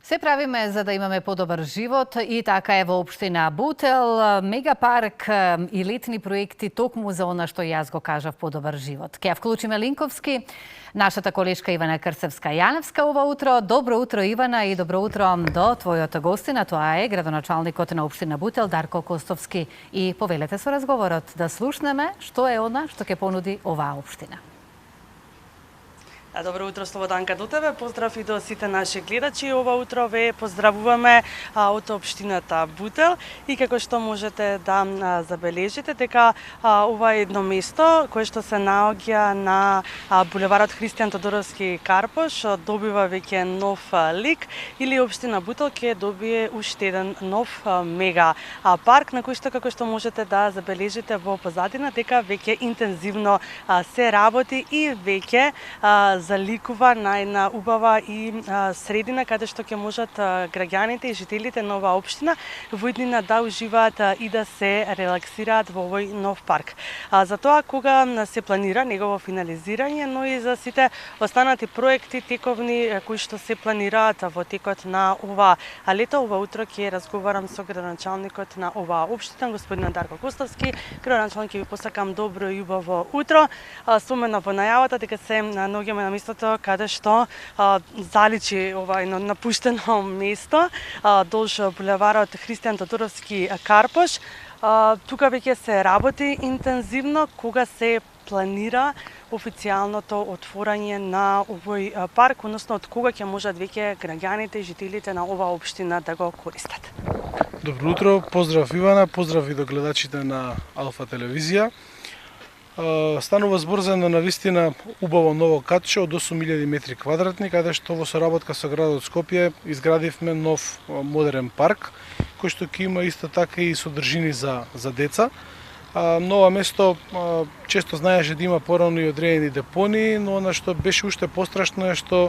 Се правиме за да имаме подобар живот и така е во општина Бутел. Мегапарк и летни проекти токму за она што јас го кажав подобар живот. Ке ја вклучиме линковски. Нашата колешка Ивана Крцевска-Јаневска ова утро. Добро утро, Ивана, и добро утро до твојата гостина. Тоа е градоначалникот на општина Бутел Дарко Костовски. И повелете со разговорот да слушнеме што е она што ќе понуди оваа општина. Добро утро, Слободанка, до тебе. Поздрав и до сите наши гледачи. Ова утро ве поздравуваме од општината Бутел и како што можете да забележите дека ова е едно место кое што се наоѓа на булеварот Христијан Тодоровски Карпош добива веќе нов лик, или општина Бутел ќе добие уште еден нов мега парк на кој што, како што можете да забележите во позадина, дека веќе интензивно се работи и веќе заликува на една убава и средина каде што ќе можат граѓаните и жителите на оваа општина во иднина да уживаат и да се релаксираат во овој нов парк. За тоа кога се планира негово финализирање, но и за сите останати проекти тековни кои што се планираат во текот на ова лето, ова утро ќе разговарам со градоначалникот на оваа општина, господин Дарко Костовски. Градоначалник, ќе ви посакам добро и убаво утро. Спомена во најавата дека се наоѓаме на местото каде што заличи ова едно напуштено место долж булеварот Христијан Тодоровски Карпош. Тука веќе се работи интензивно. Кога се планира официјалното отворање на овој парк, односно од кога ќе можат веќе граѓаните и жителите на оваа општина да го користат? Добро утро, поздрав Ивана, поздрав и до гледачите на Алфа телевизија. Станува збор за едно навистина убаво ново катче од 8000 метри квадратни, каде што во соработка со градот Скопје изградивме нов модерен парк, кој што ќе има исто така и содржини за деца. Ново место често знаеше да има порано и одредени депонии, но она што беше уште пострашно е што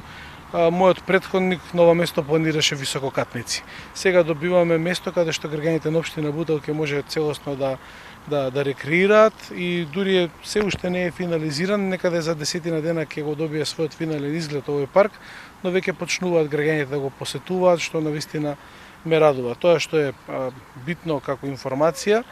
мојот претходник ново место планираше висококатници. Сега добиваме место каде што граѓаните на општина Бутел ќе може целосно да рекреираат, и дури се уште не е финализиран, некаде за 10 дена ќе го добие својот финален изглед овој парк, но веќе почнуваат граѓаните да го посетуваат, што навистина ме радува. Тоа што е битно како информација,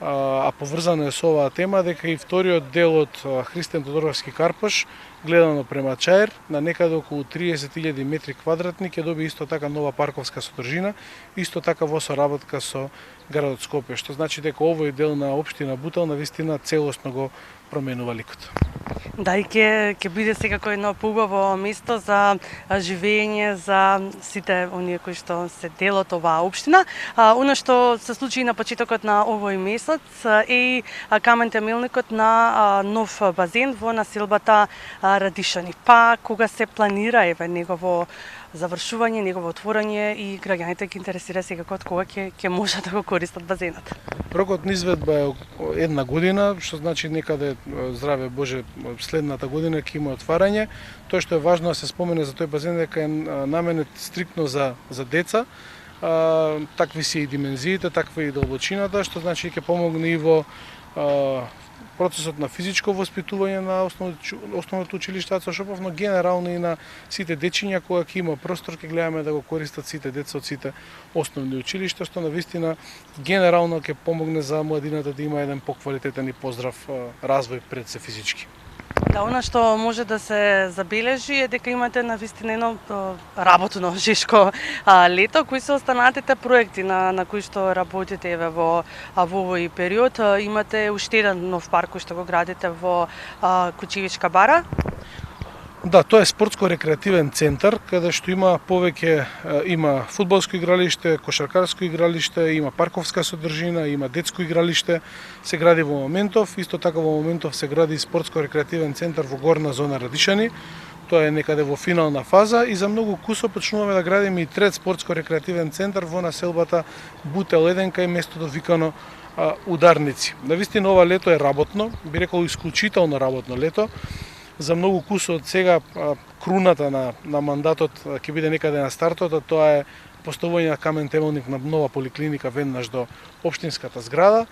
а поврзано е со оваа тема, дека и вториот дел од Христијан Тодоровски Карпош, гледано према Чаир, на некаде околу 30.000 метри квадратни, ќе добие исто така нова парковска содржина, исто така во соработка со градот Скопје, што значи дека овој дел на општина Бутел навистина целосно го променува ликот. Да, и ќе биде секако едно поубаво место за живење за сите оние кои што се дел од оваа општина. Оно што се случи на почетокот на овој месец е камен темелникот на нов базен во населбата Радишани. Па кога се планира негово завршување, негово отворање, и граѓаните ги интересира секако од кога ќе можат да го користат базенот? Рокот на изведба е една година, што значи некаде, здраве Боже, следната година ќе има отварање. Тоа што е важно да се спомене за тој базен дека е наменет стриктно за деца. Такви се и димензиите, таква и долбочината, што значи ќе помогне и во процесот на физичко воспитување на основното училиште Аца Шопов, но генерално и на сите дечиња, кога ќе има простор, ќе гледаме да го користат сите деца од сите основни училишта, што навистина генерално ќе помогне за младината да има еден поквалитетен и поздрав развој пред се физички. Да, она што може да се забележи е дека имате навистина едно работно жешко лето. Кои се останатите проекти на кои што работите во овој период? Имате уште еден нов парк кој што го градите во Кучевичка бара? Да, тоа е спортско-рекреативен центар, каде што има повеќе, има фудбалско игралиште, кошаркарско игралиште, има парковска содржина, има детско игралиште, се гради во моментов, исто така во моментов се гради спортско-рекреативен центар во горна зона Радишани. Тоа е некаде во финална фаза, и за многу кусо почнуваме да градиме и трет спортско-рекреативен центар во населбата Бутел 1 кај местото викано Ударници. Навистина ова лето е работно, би рекол исклучително работно лето. За многу кусо од сега круната на мандатот ќе биде некаде на стартот, а тоа е поставување на камен темелник на нова поликлиника веднаш до општинската зграда.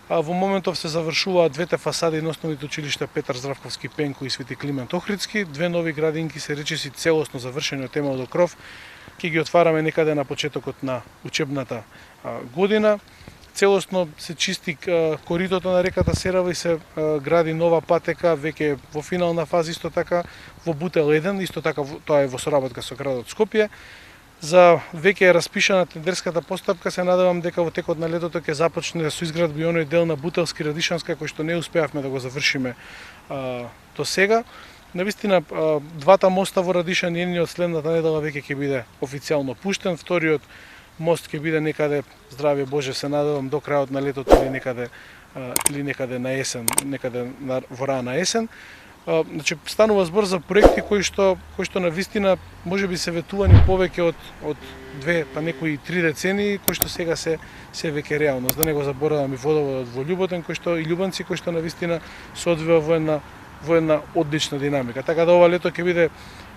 Во моментов се завршуваат двете фасади на основните училишта Петар Здравковски Пенко и Свети Климент Охридски. Две нови градинки се речиси целосно завршени од темел до кров. Ќе ги отвараме некаде на почетокот на учебната година. Целосно се чисти коритото на реката Серава и се гради нова патека, веќе во финална фаза, исто така во Бутел 1, исто така тоа е во соработка со градот Скопје. За веќе е распишана тендерската постапка, се надевам дека во текот на летото ќе започне со изградба и оној дел на Бутелски Радишанска кој што не успеавме да го завршиме до сега. Навистина, двата моста во Радишан, едниот следната недела веќе ќе биде официјално пуштен, вториот мост ќе биде некаде, здравје Боже, се надевам до крајот на летото или некаде на есен, некаде во рана есен. Значи, станува збор за проекти кои што на вистина можеби се ветувани повеќе од 2, па некои 3 децении, кои што сега се веќе реалност. Да не го заборавам и водоводот во Љуботен, кој што и Љубанци, кој што на вистина се одвива во една одлична динамика. Така да ова лето ќе биде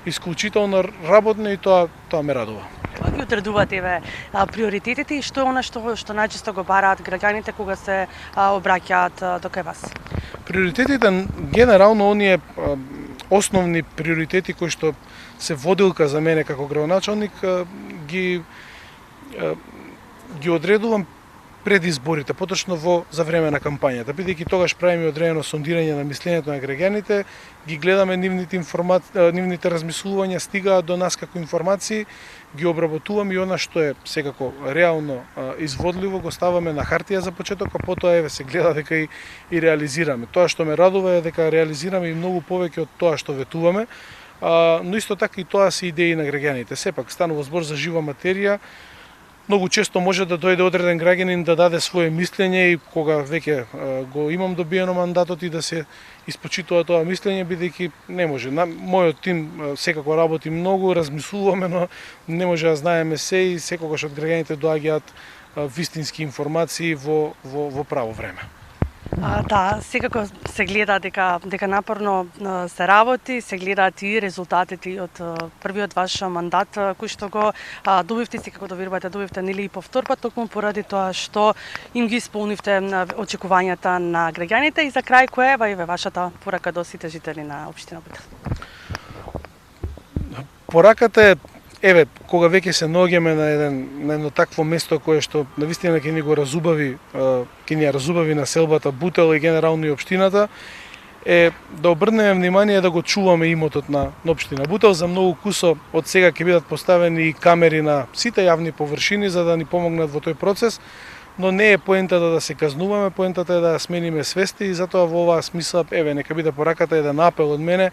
исклучително работно и тоа ме радува. Како ги одредувате приоритетите и што е она што најчесто го бараат граѓаните кога се обраќаат до кај вас? Приоритетите, генерално оние основни приоритети кои што се водилка за мене како градоначалник, ги одредувам пред изборите, поточно за време на кампањата, бидејќи тогаш правиме одредено сондирање на мислењето на граѓаните, ги гледаме нивните размислувања, стигаат до нас како информации, ги обработуваме и она што е секако реално изводливо го ставаме на хартија за почеток, а потоа се гледа дека и реализираме. Тоа што ме радува е дека реализираме и многу повеќе од тоа што ветуваме, но исто така и тоа се идеи на граѓаните. Сепак станува збор за жива материја. Многу често може да дојде одреден граѓанин да даде свое мислење и кога веќе го имам добиено мандатот и да се испочитува тоа мислење, бидејќи не може. Мојот тим секако работи многу, размислуваме, но не може да знаеме се и секогаш од граѓаните доаѓаат вистински информации во право време. Да, секако се гледа дека напорно се работи, се гледаат и резултатите од првиот ваш мандат кој што го добивте, секако да верувате, добивте нели и повторба, токму поради тоа што им ги исполнивте очекувањата на граѓаните. И за крај, која е вашата порака до сите жители на општина Бутел? Пораката е, кога веќе се наоѓаме на едно такво место кое што навистина ќе ни разубави населбата Бутел и генерално и општината, е да обрнеме внимание да го чуваме имотот на општина Бутел. За многу кусо од сега ќе бидат поставени и камери на сите јавни површини за да ни помогнат во тој процес, но не е поентата да се казнуваме, поентата е да смениме свести и затоа во оваа смисла, нека биде пораката еден апел од мене,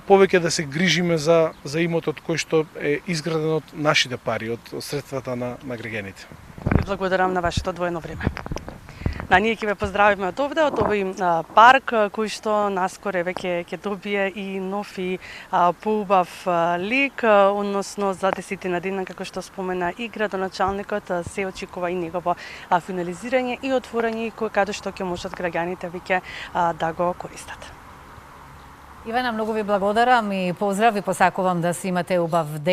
повеќе да се грижиме за имотот кој што е изграден од нашите пари, од средствата на граѓаните. Ви благодарам на вашето одвоено време. Ние ќе ве поздравиме од овде, од овој парк кој што наскоро веќе ќе добие и нов и поубав лик, односно за 10 дена, како што спомена и градоначалникот, се очекува и негово финализирање и отворање каде што ќе можат граѓаните веќе да го користат. Ивана, многу ви благодарам и поздрав и посакувам да си имате убав ден.